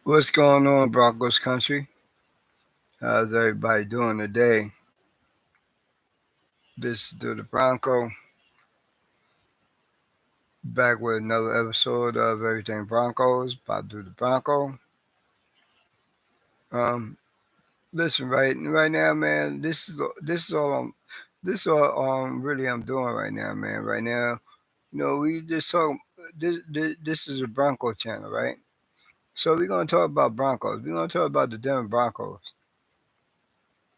What's going on, Broncos country? How's everybody doing today? This is Do the Bronco, back with another episode of Everything Broncos by Do the Bronco. Um, Listen, right now, man. This is all this is all really I'm doing right now, man. Right now, we just talk. This is a Bronco channel, right? So we're gonna talk about Broncos. We're gonna talk about the Denver Broncos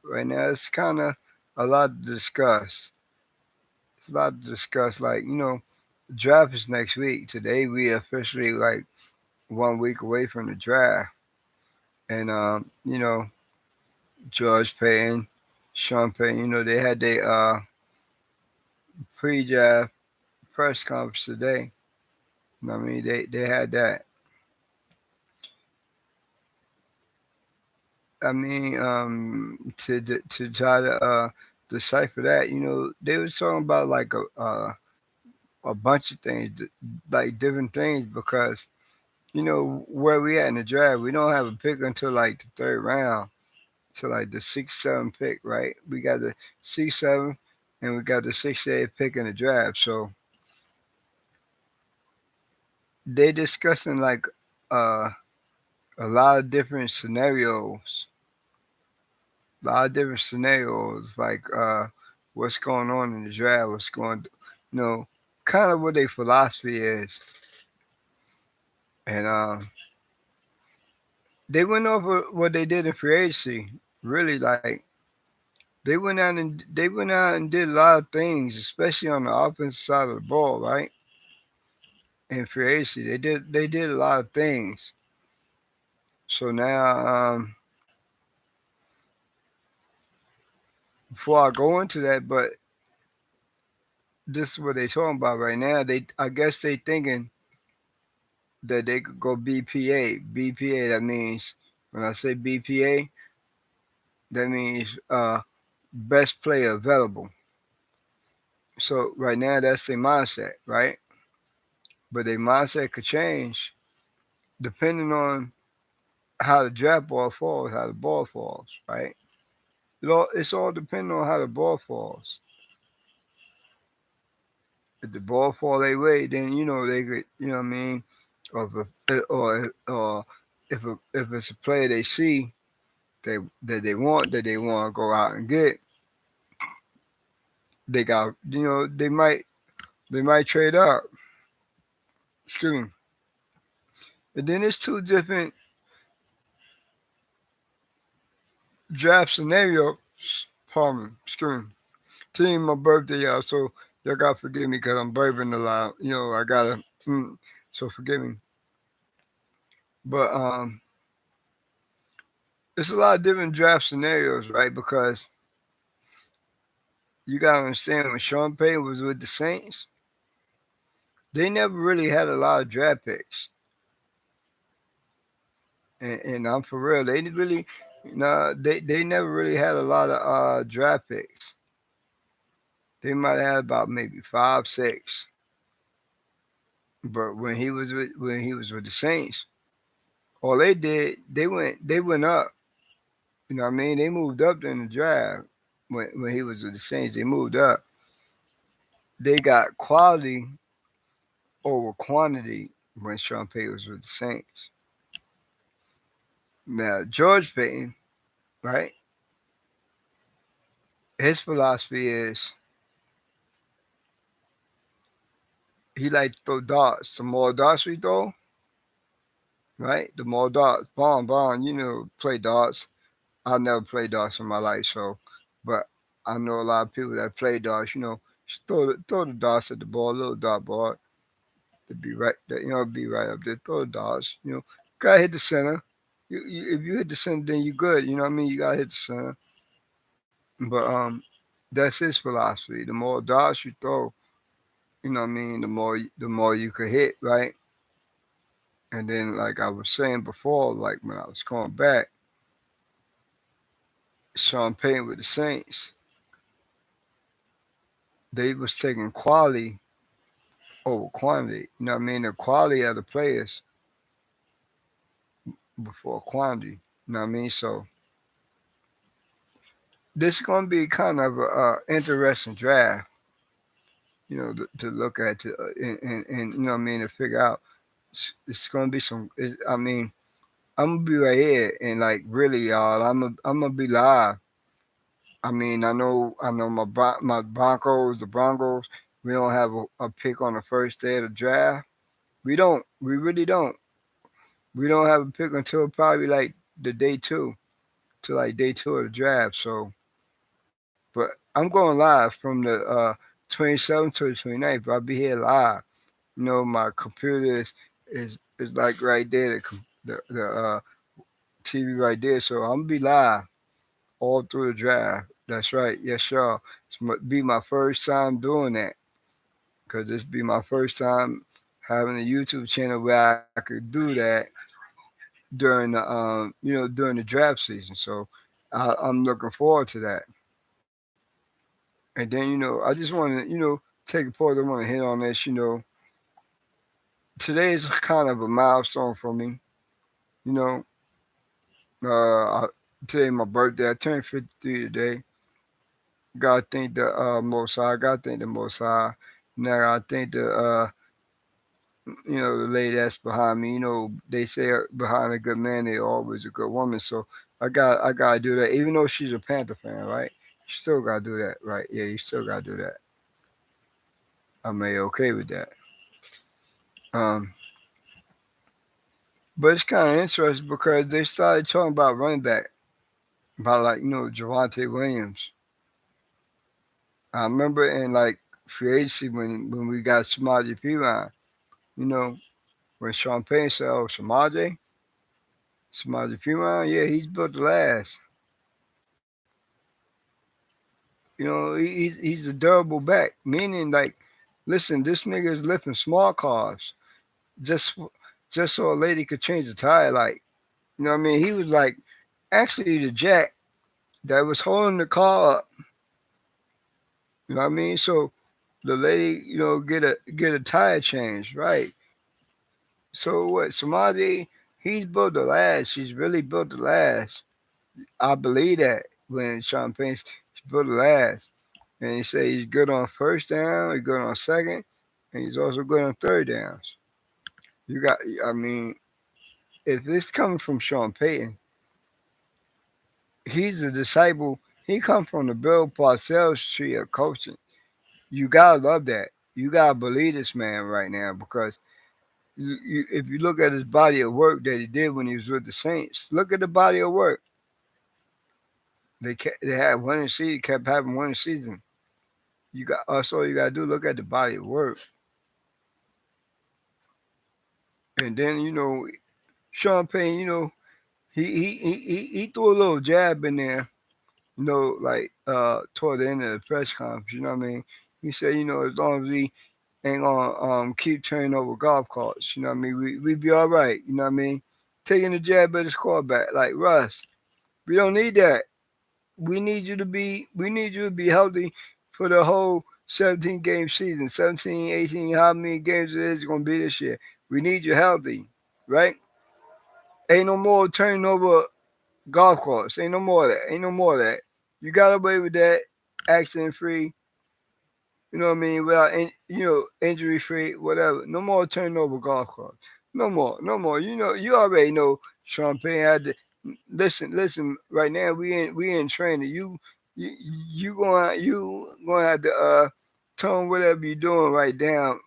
right now. It's kind of a lot to discuss. It's a lot to discuss. Draft is next week. Today we officially like 1 week away from the draft, and George Payton, Sean Payton, they had their pre-draft press conference today. I mean, they had that. I mean, to try to decipher that, they was talking about like a bunch of things, like different things, because where we at in the draft, we don't have a pick until like the third round, to like the 6-7 pick, right? We got the 6-7, and we got the 6-8 pick in the draft. So they discussing like uh, a lot of different scenarios, like what's going on in the draft, what's going, you know, kind of what their philosophy is, and they went over what they did in free agency. Really, like they went out and did a lot of things, especially on the offensive side of the ball, right? In free agency, they did a lot of things. So now, before I go into that, but this is what they talking about right now. I guess they thinking that they could go BPA. BPA, that means, when I say BPA, that means best player available. So right now that's their mindset, right? But their mindset could change depending on how the draft ball falls, how the ball falls, right? It's all depending on how the ball falls. If the ball fall their way, then they could, what I mean, or if it's a player they see that they want to go out and get, they got, they might trade up. Excuse me. And then there's two different draft scenarios. Pardon me. Excuse me. Today my birthday, y'all, so y'all gotta forgive me because I'm burping a lot. I gotta. So forgive me. But it's a lot of different draft scenarios, right? Because you gotta understand, when Sean Payton was with the Saints, they never really had a lot of draft picks, and I'm for real. They didn't really, they never really had a lot of draft picks. They might have had about maybe 5, 6. But when he was with the Saints, all they did, they went up. You know what I mean? They moved up in the draft. When he was with the Saints, they moved up. They got quality over quantity when Sean Payton was with the Saints. Now George Payton, right? His philosophy is he like to throw darts. The more darts we throw, right? The more darts. Bond, play darts. I've never played darts in my life, so, but I know a lot of people that play darts. Just throw the darts at the ball, little dart ball, to be right, be right up there. Throw the darts. Gotta hit the center. If you hit the center, then you good. You know what I mean? You gotta hit the center. But that's his philosophy. The more darts you throw, what I mean, the more you could hit, right? And then, like I was saying before, like when I was going back, Sean Payton with the Saints, they was taking quality over quantity. You know what I mean? The quality of the players before quantity. You know what I mean? So this is gonna be kind of a interesting draft, to look at and you know what I mean, to figure out. It's gonna be some. I mean, I'm gonna be right here and like really, y'all. I'm gonna be live. I mean, I know my Broncos, the Broncos. We don't have a pick on the first day of the draft. We don't. We really don't. We don't have a pick until probably like the day two, to like day two of the draft. So, but I'm going live from the 27th to the 29th. But I'll be here live. My computer is like right there. The TV right there. So I'm gonna be live all through the draft. That's right. Yes, sure. Be my first time doing that, because this be my first time having a YouTube channel where I could do that during the draft season. So I'm looking forward to that. And then I just want to take a pause. I want to hit on this. Today is kind of a milestone for me. You know, today my birthday. I turned 53 today. God thank the Most High. God thank the Most High. Now I think the lady that's behind me. They say behind a good man, they always a good woman. So I gotta do that. Even though she's a Panther fan, right? You still gotta do that, right? Yeah, you still gotta do that. I'm okay with that. Um, but it's kind of interesting because they started talking about running back, about like Javante Williams. I remember in like free agency when we got Samaje Perine, you know, when Sean Payton said, "Oh, Samaje Perine, yeah, he's built to last." He's a durable back, meaning like, listen, this nigga is lifting small cars just just so a lady could change a tire. Like, you know what I mean? He was like actually the jack that was holding the car up. You know what I mean? So the lady, get a tire change, right? So what? Somebody, he's built to last. She's really built to last. I believe that when Sean Payne's built to last. And he say he's good on first down, he's good on second, and he's also good on third downs. You got, I mean, if it's coming from Sean Payton, he's a disciple. He come from the Bill Parcells tree of coaching. You gotta love that. You gotta believe this man right now because if you look at his body of work that he did when he was with the Saints, look at the body of work. They had winning season, kept having winning season. That's all you gotta do. Look at the body of work, and then Sean Payne. He threw a little jab in there. Like toward the end of the press conference. You know what I mean? He said, as long as we ain't gonna keep turning over golf carts, you know what I mean? We be all right. You know what I mean? Taking the jab at his quarterback, like Russ. We don't need that. We need you to be healthy for the whole 17 game season. 17, 18, how many games it is gonna be this year. We need you healthy, right? Ain't no more turning over golf course. Ain't no more of that. Ain't no more of that. You got away with that accident free. You know what I mean? Without injury free, whatever. No more turning over golf carts. No more. No more. You already know Sean Payne had to listen. Right now we in training. You gonna have to tone whatever you're doing down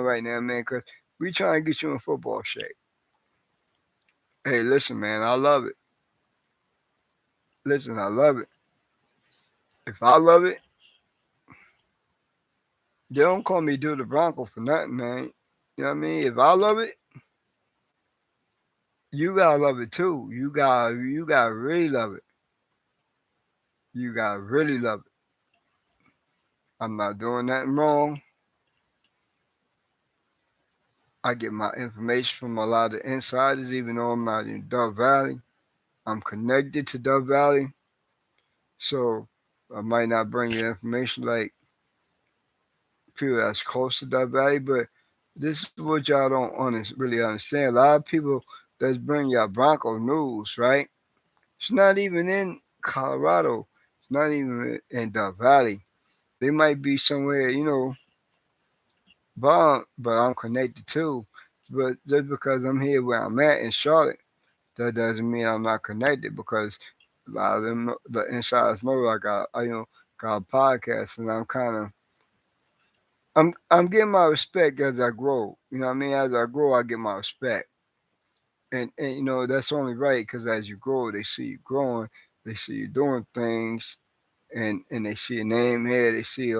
right now, man. Cause we trying to get you in football shape. Hey, listen, man. I love it. Listen, I love it. If I love it, they don't call me Dude the Bronco for nothing, man. You know what I mean? If I love it, you gotta love it too. You gotta really love it. You gotta really love it. I'm not doing nothing wrong. I get my information from a lot of insiders, even though I'm not in Dove Valley. I'm connected to Dove Valley, so I might not bring you information like people that's close to Dove Valley, but this is what y'all don't really understand. A lot of people let's bring y'all Bronco news, right? It's not even in Colorado. It's not even in the Valley. They might be somewhere, but I'm connected too. But just because I'm here where I'm at in Charlotte, that doesn't mean I'm not connected because a lot of them, the insiders know got a podcast, and I'm getting my respect as I grow. You know what I mean? As I grow, I get my respect, and that's only right because as you grow, they see you growing, they see you doing things, and they see your name here, they see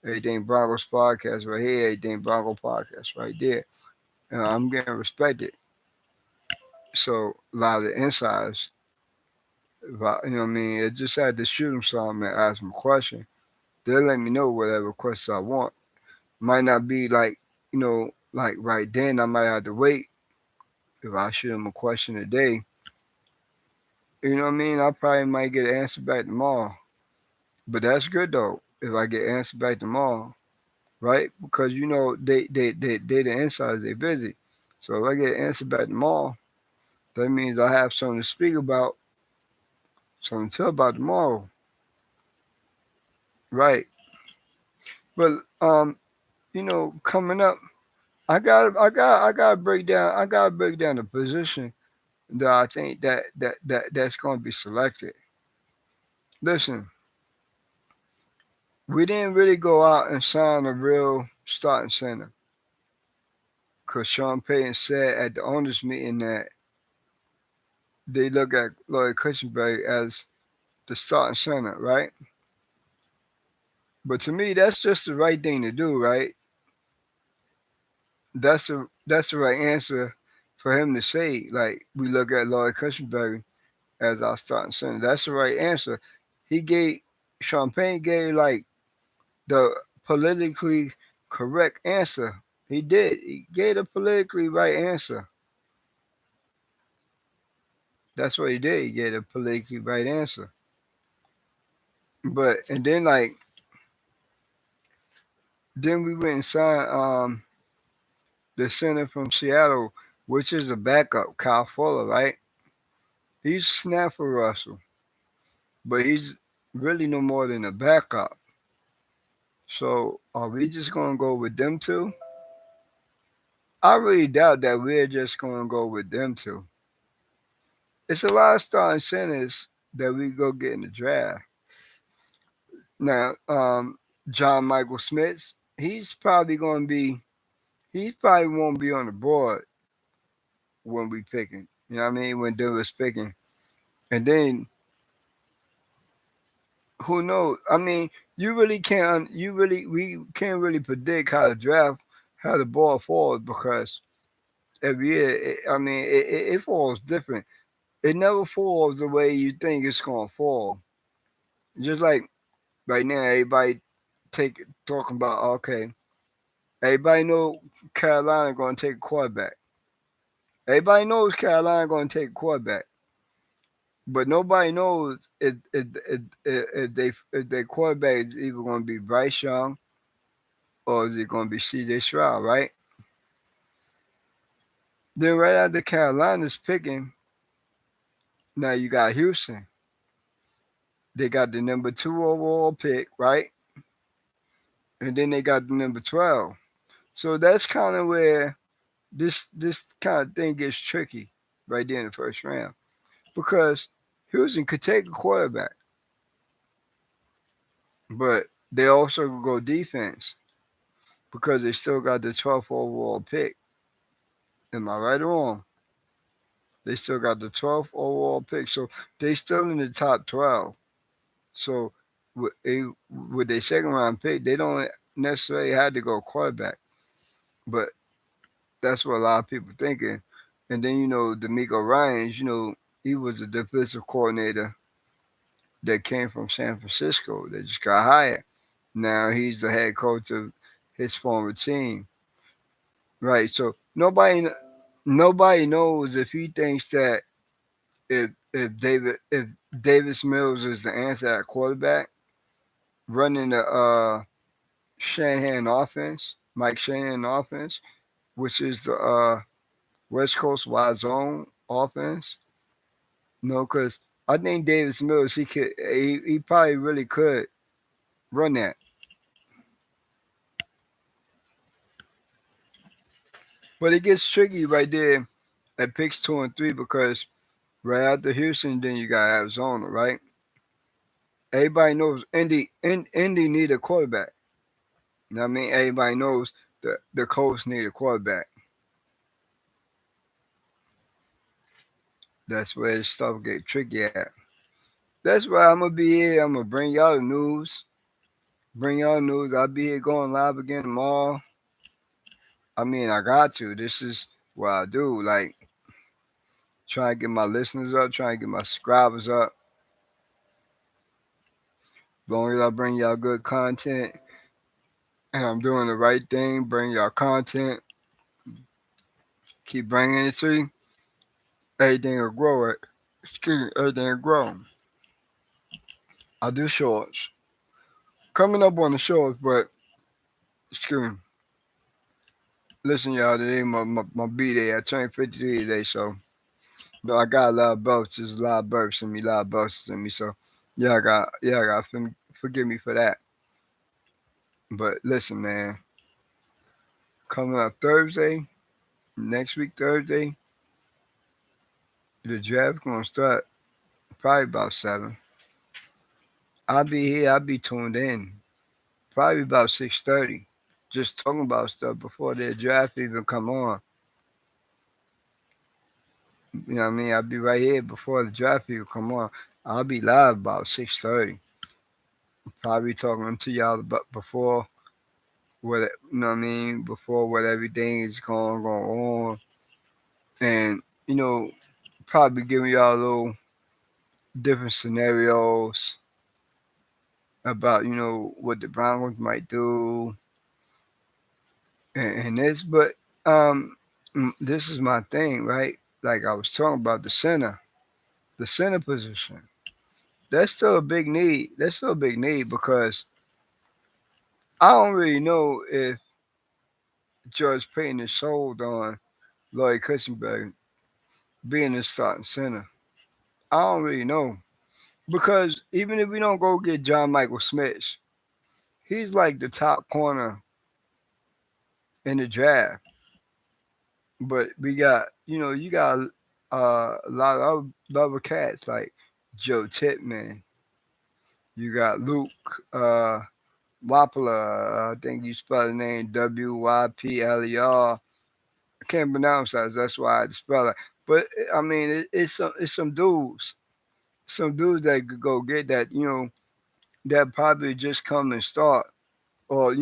everything Broncos podcast right here, everything Bronco podcast right there. I'm getting respected. So a lot of the insiders, what I mean, I just had to shoot them something and ask them a question. They'll let me know whatever questions I want. Might not be like, like right then. I might have to wait. If I shoot them a question a day, you know what I mean? I probably might get an answer back tomorrow. But that's good though. If I get an answer back tomorrow, right? Because they the insiders, they busy. So if I get an answer back tomorrow, that means I have something to speak about, something to tell about tomorrow, right? But coming up, I gotta break down the position that I think that's going to be selected. Listen, we didn't really go out and sign a real starting center because Sean Payton said at the owners meeting that they look at Lloyd Cushenberry as the starting center, right? But to me, that's just the right thing to do, right? That's the right answer for him to say. Like we look at Lloyd Cushenberry as our starting center. That's the right answer. He gave Champagne gave like the politically correct answer. He did. He gave the politically right answer. That's what he did. He gave the politically right answer. But and then then we went and signed the center from Seattle, which is a backup, Kyle Fuller, right? He's snap for Russell, but he's really no more than a backup. So are we just gonna go with them two? I really doubt that we're just gonna go with them two. It's a lot of starting centers that we go get in the draft. Now, John Michael Smith, he probably won't be on the board when we picking. You know what I mean? When Denver's picking. And then who knows? I mean, we can't really predict how the draft, how the ball falls because every year, it falls different. It never falls the way you think it's gonna fall. Just like right now, everybody talking about okay, everybody know Carolina gonna take a quarterback. Everybody knows Carolina gonna take a quarterback, but nobody knows if their quarterback is either gonna be Bryce Young or is it gonna be C.J. Stroud, right? Then right after Carolina's picking, now you got Houston. They got the number 2 overall pick, right? And then they got the number 12. So that's kind of where this kind of thing gets tricky right there in the first round because Houston could take a quarterback, but they also could go defense because they still got the 12th overall pick. Am I right or wrong? They still got the 12th overall pick, so they still in the top 12. So with their second round pick, they don't necessarily have to go quarterback, but that's what a lot of people thinking. And then D'Amico Ryans, he was a defensive coordinator that came from San Francisco that just got hired. Now he's the head coach of his former team, right? So nobody knows if he thinks that if Davis Mills is the answer at quarterback, running the Shanahan offense, Mike Shanahan offense, which is the West Coast wide zone offense. No, because I think Davis Mills he probably really could run that, but it gets tricky right there at picks 2 and 3 because right after Houston, then you got Arizona, right? Everybody knows Indy need a quarterback. You know what I mean? Everybody knows the Colts need a quarterback. That's where the stuff get tricky at. That's why I'm gonna be here. I'm gonna bring y'all the news. Bring y'all the news. I'll be here going live again tomorrow. I mean, I got to. This is what I do. Like, try and get my listeners up, try and get my subscribers up. As long as I bring y'all good content and I'm doing the right thing, bring y'all content, keep bringing it to you, everything will grow. Excuse me, everything will grow. I do shorts. Coming up on the shorts, but excuse me. Listen, y'all, today my B day. I turned 53 today, so no, I got a lot of births. There's a lot of births in me, a lot of births in me. So I got forgive me for that. But listen, man, coming up Thursday, next week Thursday, the draft gonna start probably about 7. I'll be here. I'll be tuned in. Probably about 6:30. Just talking about stuff before the draft even come on. You know what I mean? I'll be right here before the draft even come on. I'll be live about 6:30. Probably talking to y'all about before what you know what I mean, before what everything is going on, and you know, probably giving y'all a little different scenarios about what the Broncos might do and this, but um, this is my thing, right? Like I was talking about the center position. That's still a big need. That's still a big need because I don't really know if George Payton is sold on Lloyd Cushenberry being the starting center. I don't really know because even if we don't go get John Michael Smith, he's like the top corner in the draft. But we got you got a lot of other cats like Joe Titman. You got Luke Wapler. I think you spell the name Wypler. I can't pronounce that. That's why I had to spell it. But I mean, it's some dudes that could go get that. That probably just come and start, or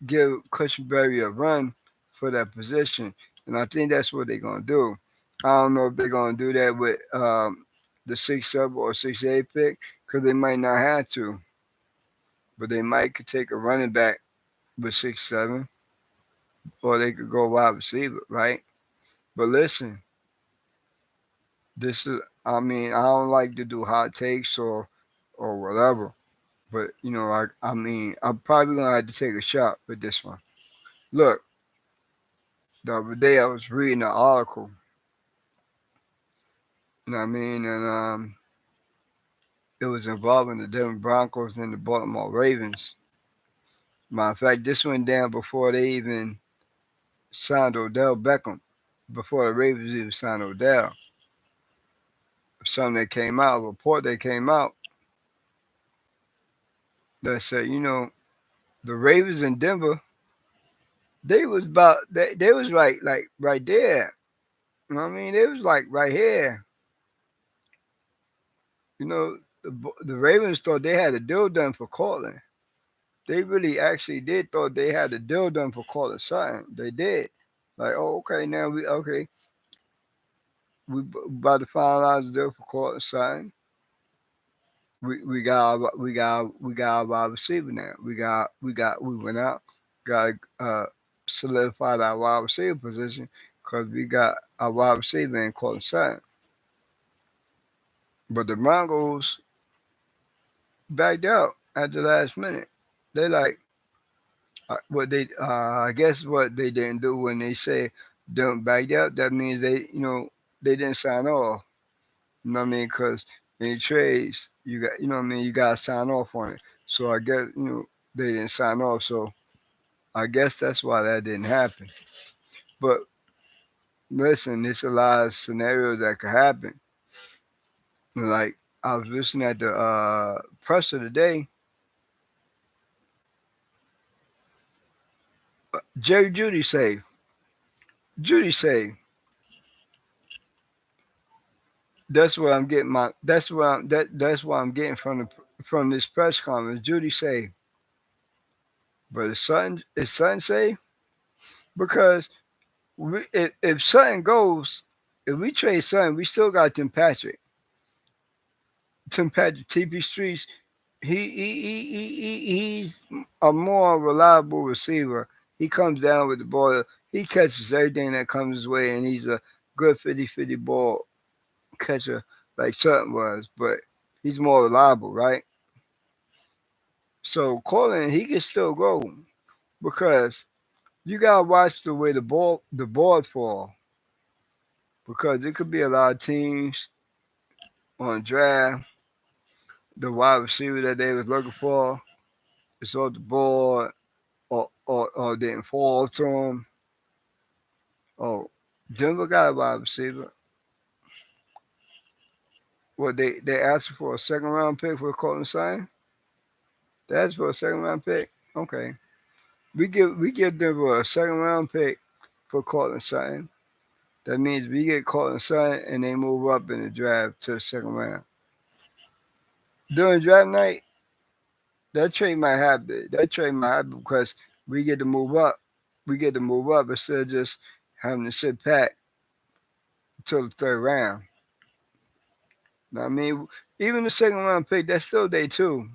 give Cushenberry a run for that position. And I think that's what they're gonna do. I don't know if they're gonna do that with the 6-7 or 6-8 pick because they might not have to, but they might could take a running back with 6-7, or they could go wide receiver, right? But listen, this is I mean I don't like to do hot takes or whatever, but I mean I'm probably gonna have to take a shot with this one. Look, the other day I was reading an article, you know what I mean, and it was involving the Denver Broncos and the Baltimore Ravens. Matter of fact, this went down before they even signed Odell Beckham, before the Ravens even signed Odell. Something that came out, a report that came out that said, the Ravens in Denver, they was like right there. You know what I mean? They was like right here. You know, the Ravens thought they had a deal done for Cortland. They really actually did thought they had a deal done for Cortland Sutton. They did. Like, oh, okay, now we about to finalize the deal for Cortland Sutton. We got our wide receiver now. We went out, got solidified our wide receiver position because we got our wide receiver in Cortland Sutton. But the Broncos backed out at the last minute. They like what they I guess what they didn't do when they say don't back out. That means they they didn't sign off. You know what I mean? Because in trades, you got, you know what I mean, you got to sign off on it. So I guess, they didn't sign off. So I guess that's why that didn't happen. But listen, there's a lot of scenarios that could happen. Like I was listening at the press of the day. Jerry Judy say, that's what I'm getting my. That's what That's what I'm getting from this press conference. Judy say, but is Sutton say because if Sutton goes, if we trade Sutton, we still got Tim Patrick, TP Streets. He's a more reliable receiver. He comes down with the ball. He catches everything that comes his way, and he's a good 50-50 ball catcher like Sutton was. But he's more reliable, right? So Colin, he can still go because you gotta watch the way the board fall because there could be a lot of teams on draft. The wide receiver that they was looking for is off the board or didn't fall to him. Oh, Denver got a wide receiver. Well, they asked for a second round pick for Colton Sign. They asked for a second round pick. Okay, we give Denver a second round pick for Colton Sign. That means we get Colton Sign and they move up in the draft to the second round. During draft night, that trade might happen. That trade might happen because we get to move up. We get to move up instead of just having to sit back until the third round. Now, I mean, even the second round pick, that's still day two,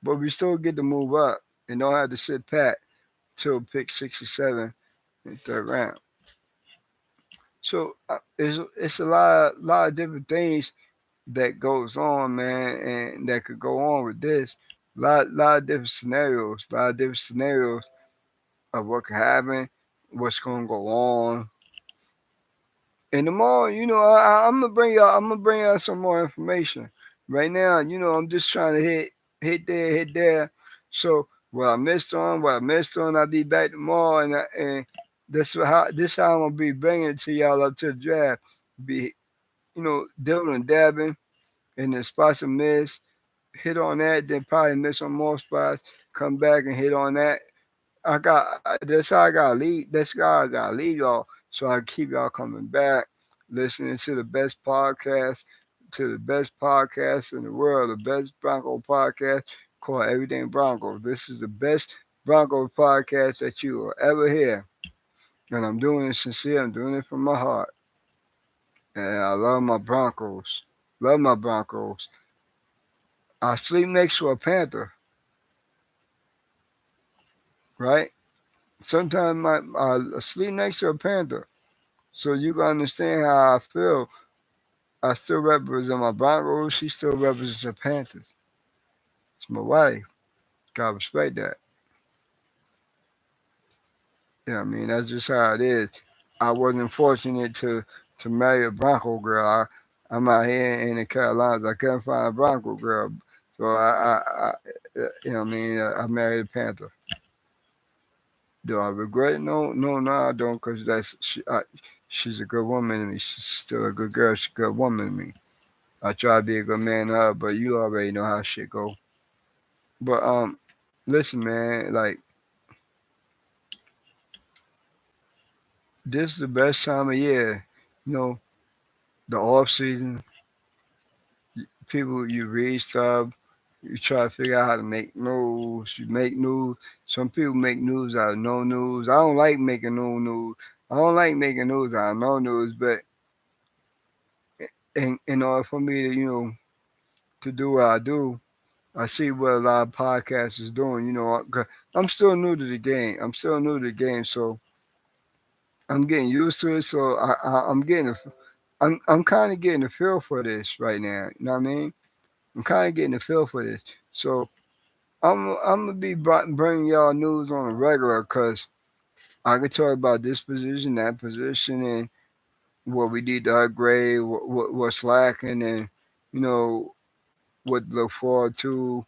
but we still get to move up and don't have to sit pat till pick 67 in the third round. So it's a lot of different things that goes on, man, and that could go on with this. Lot of different scenarios, of what could happen, what's gonna go on. And tomorrow, I'm gonna bring y'all some more information. Right now, I'm just trying to hit there. So what I missed on, I'll be back tomorrow, and this how I'm gonna be bringing it to y'all up to the draft. Be dibbling and dabbing in the spots I miss, hit on that, then probably miss on more spots, come back and hit on that. That's how I got to lead. That's how I got to lead y'all. So I keep y'all coming back, listening to the best podcast in the world, the best Bronco podcast called Everything Broncos. This is the best Bronco podcast that you will ever hear. And I'm doing it sincere. I'm doing it from my heart. And I love my Broncos. Love my Broncos. I sleep next to a Panther, right? Sometimes I sleep next to a Panther. So you can understand how I feel. I still represent my Broncos. She still represents the Panthers. It's my wife. Gotta respect that. You know what I mean? That's just how it is. I wasn't fortunate to marry a Bronco girl. I'm out here in the Carolinas. I couldn't find a Bronco girl. So you know what I mean? I married a Panther. Do I regret it? No, I don't, because she's a good woman to me. She's still a good girl. She's a good woman to me. I try to be a good man to her, but you already know how shit go. But listen, man, like this is the best time of year. You know, the off season. People, you read stuff. You try to figure out how to make news. You make news. Some people make news out of no news. I don't like making no news. I don't like making news out of no news, but in order for me to to do what I do, I see what a lot of podcasts is doing. I'm still new to the game. So I'm getting used to it. So I'm kind of getting a feel for this right now. You know what I mean? I'm kind of getting a feel for this. So I'm gonna be bringing y'all news on a regular, cause I could talk about this position, that position, and what we need to upgrade, what's lacking, and you know what to look forward to.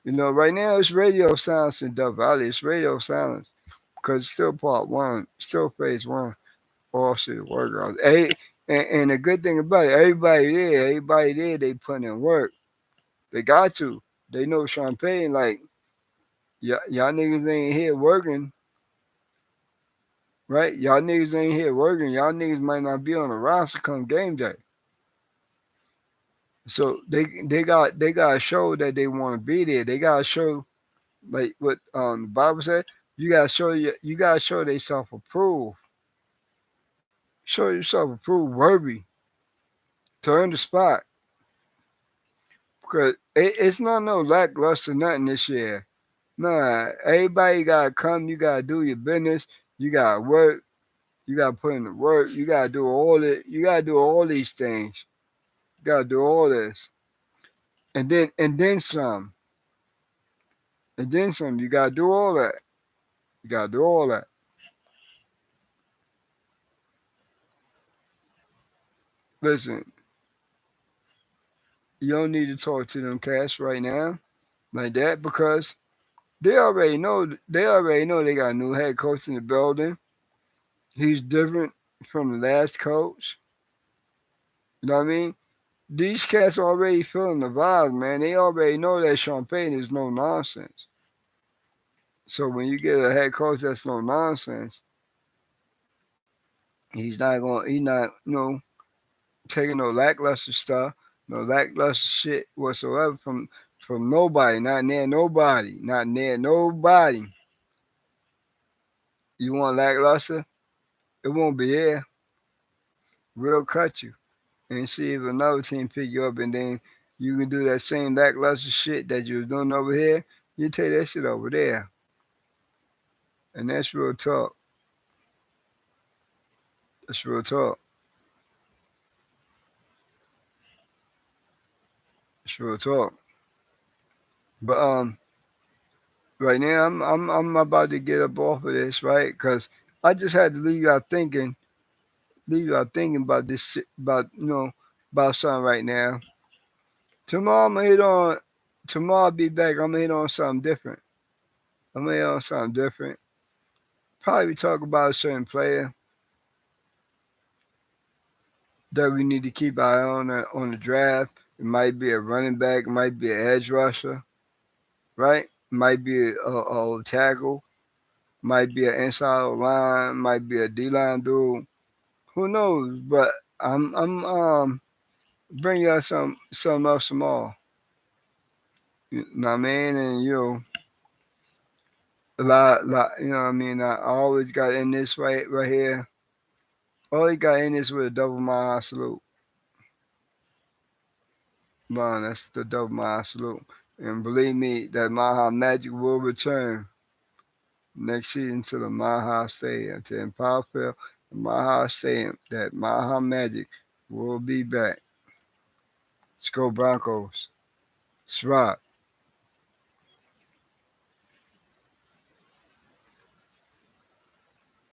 Right now it's radio silence in Death Valley. It's radio silence because it's still part one, still phase one. All shit work on. Hey, and the good thing about it, everybody there, they put in work. They got to. They know Champagne, like, y'all niggas ain't here working, right? Y'all niggas ain't here working. Y'all niggas might not be on the roster come game day. So they got to show that they want to be there. They got to show, like what the Bible said. You gotta show they self approved. Show yourself approved, worthy to earn the spot. Because it's not no lackluster nothing this year. Nah, everybody gotta come. You gotta do your business. You gotta work. You gotta put in the work. You gotta do all it. You gotta do all these things. You gotta do all this, and then some, and then some. You gotta do all that. You gotta do all that. Listen, you don't need to talk to them cats right now like that because they already know. They already know they got a new head coach in the building. He's different from the last coach. You know what I mean? These cats already feeling the vibes, man. They already know that Champagne is no nonsense. So when you get a head coach that's no nonsense, he's not, taking no lackluster stuff, no lackluster shit whatsoever from nobody, not near nobody, not near nobody. You want lackluster? It won't be here. We'll cut you and see if another team pick you up, and then you can do that same lackluster shit that you was doing over here. You take that shit over there, and that's real talk. That's real talk. That's real talk. But right now I'm about to get up off of this, right? Because I just had to leave y'all thinking about this shit, about something right now. Tomorrow I'm gonna hit on. Tomorrow I'll be back. I'm gonna hit on something different. I'm gonna hit on something different. Probably talk about a certain player that we need to keep our eye on the draft. It might be a running back. It might be an edge rusher, right? Might be a tackle. Might be an inside line. Might be a D line dude. Who knows? But I'm bring y'all some else tomorrow. You know what I mean? And a lot. You know what I mean? I always got in this right here. Always got in this with a double mile salute. Man, that's the double mile salute. And believe me, that Maha Magic will return next season to the Maha Stadium, to Empower Field, the Maha Stadium. That Maha Magic will be back. Let's go Broncos. Let's rock.